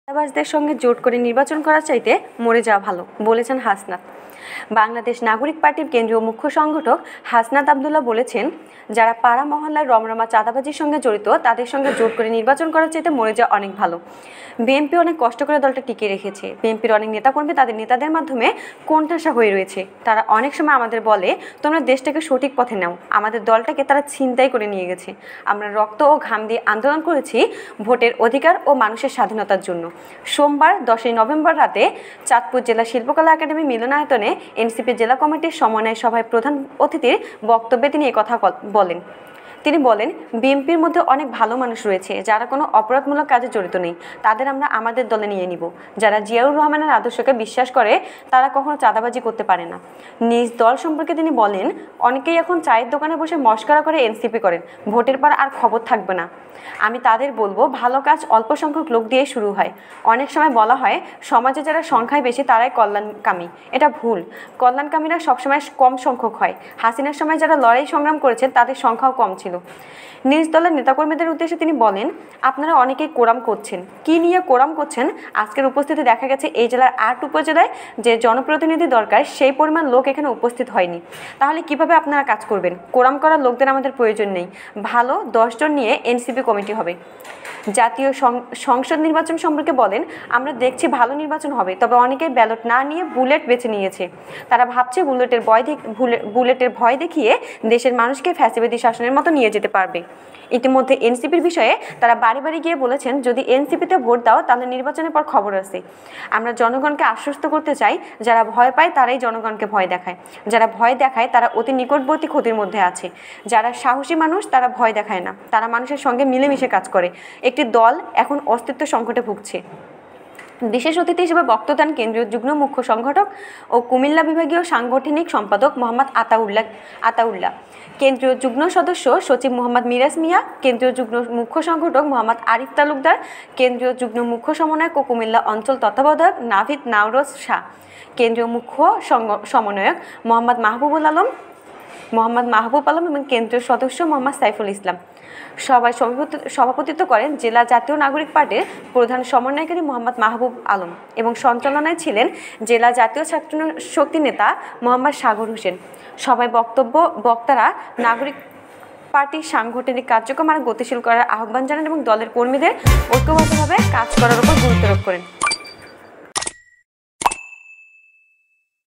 চাঁদাবাজদের সঙ্গে জোট করে নির্বাচন করার চাইতে মরে যাওয়া ভালো বলেছেন হাসনাত। বাংলাদেশ নাগরিক পার্টির কেন্দ্রীয় মুখ্য সংগঠক হাসনাত আব্দুল্লাহ বলেছেন, যারা পাড়া মহল্লার রমরমা চাঁদাবাজির সঙ্গে জড়িত তাদের সঙ্গে জোট করে নির্বাচন করার চাইতে মরে যাওয়া অনেক ভালো। বিএনপি অনেক কষ্ট করে দলটা টিকিয়ে রেখেছে। বিএনপির অনেক নেতাকর্মী তাদের নেতাদের মাধ্যমে কোণঠাসা হয়ে রয়েছে। তারা অনেক সময় আমাদের বলে, তোমরা দেশটাকে সঠিক পথে নাও। আমাদের দলটাকে তারা ছিনতাই করে নিয়ে গেছে। আমরা রক্ত ও ঘাম দিয়ে আন্দোলন করেছি ভোটের অধিকার ও মানুষের স্বাধীনতার জন্য। সোমবার 10ই নভেম্বর রাতে চাঁদপুর জেলা শিল্পকলা একাডেমি মিলনায়তনে এনসিপি জেলা কমিটির সমন্বয় সভায় প্রধান অতিথির বক্তব্যে তিনি একথা বলেন। তিনি বলেন, বিএনপির মধ্যে অনেক ভালো মানুষ রয়েছে যারা কোনো অপরাধমূলক কাজে জড়িত নেই, তাদের আমরা আমাদের দলে নিয়ে নিব। যারা জিয়াউর রহমানের আদর্শকে বিশ্বাস করে তারা কখনো চাঁদাবাজি করতে পারে না। নিজ দল সম্পর্কে তিনি বলেন, অনেকেই এখন চায়ের দোকানে বসে মশকরা করে এনসিপি করেন, ভোটের পর আর খবর থাকবে না। আমি তাদের বলবো, ভালো কাজ অল্প সংখ্যক লোক দিয়ে শুরু হয়। অনেক সময় বলা হয় সমাজে যারা সংখ্যায় বেশি তারাই কল্যাণকামী। এটা ভুল। কল্যাণকামীরা সবসময় কম সংখ্যক হয়। হাসিনার সময় যারা লড়াই সংগ্রাম করেছেন তাদের সংখ্যাও কম ছিল। নিজ দলের নেতাকর্মীদের উদ্দেশ্যে তিনি বলেন, আপনারা অনেকেই কোরাম করছেন। কি নিয়ে কোরাম করছেন? আজকের উপস্থিতি দেখা গেছে এই জেলার 8 উপজেলায় যে জনপ্রতিনিধি দরকার সেই পরিমাণ লোক এখানে উপস্থিত হয়নি। তাহলে কিভাবে আপনারা কাজ করবেন? কোরাম করার লোকদের আমাদের প্রয়োজন নেই। ভালো 10 জন নিয়ে এনসিপি কমিটি হবে। জাতীয় সংসদ নির্বাচন সম্পর্কে বলেন, আমরা দেখছি ভালো নির্বাচন হবে, তবে অনেকেই ব্যালট না নিয়ে বুলেট বেছে নিয়েছে। তারা ভাবছে বুলেটের ভয় দেখিয়ে দেশের মানুষকে ফ্যাসিবাদী শাসনের মতো নিয়ে যেতে পারবে। ইতিমধ্যে এনসিপির বিষয়ে তারা বাড়ি বাড়ি গিয়ে বলেছেন, যদি এনসিপিতে ভোট দাও তাহলে নির্বাচনের পর খবর আছে। আমরা জনগণকে আশ্বস্ত করতে চাই, যারা ভয় পায় তারাই জনগণকে ভয় দেখায়। যারা ভয় দেখায় তারা অতি নিকটবর্তী ক্ষতির মধ্যে আছে। যারা সাহসী মানুষ তারা ভয় দেখায় না, তারা মানুষের সঙ্গে মিলেমিশে কাজ করে। একটি দল এখন অস্তিত্ব সংকটে ভুগছে। বিশেষ অতিথি হিসেবে বক্তব্য দেন কেন্দ্রীয় যুগ্ম মুখ্য সংগঠক ও কুমিল্লা বিভাগীয় সাংগঠনিক সম্পাদক মোহাম্মদ আতাউল্লাহ, কেন্দ্রীয় যুগ্ম সদস্য সচিব মোহাম্মদ মিরাজ মিয়া, কেন্দ্রীয় যুগ্ম মুখ্য সংগঠক মোহাম্মদ আরিফ তালুকদার, কেন্দ্রীয় যুগ্ম মুখ্য সমন্বয়ক ও কুমিল্লা অঞ্চল তত্ত্বাবধায়ক নাভিদ নাওরোজ শাহ, কেন্দ্রীয় মুখ্য সমন্বয়ক মোহাম্মদ মাহবুব আলম এবং কেন্দ্রীয় সদস্য মোহাম্মদ সাইফুল ইসলাম। সভায় সভাপতিত্ব করেন জেলা জাতীয় নাগরিক পার্টির প্রধান সমন্বয়কারী মোহাম্মদ মাহবুব আলম এবং সঞ্চালনায় ছিলেন জেলা জাতীয় ছাত্র শক্তি নেতা মোহাম্মদ সাগর হোসেন। সভায় বক্তারা নাগরিক পার্টির সাংগঠনিক কার্যক্রম আরও গতিশীল করার আহ্বান জানান এবং দলের কর্মীদের ঐক্যবদ্ধভাবে কাজ করার উপর গুরুত্ব আরোপ করেন।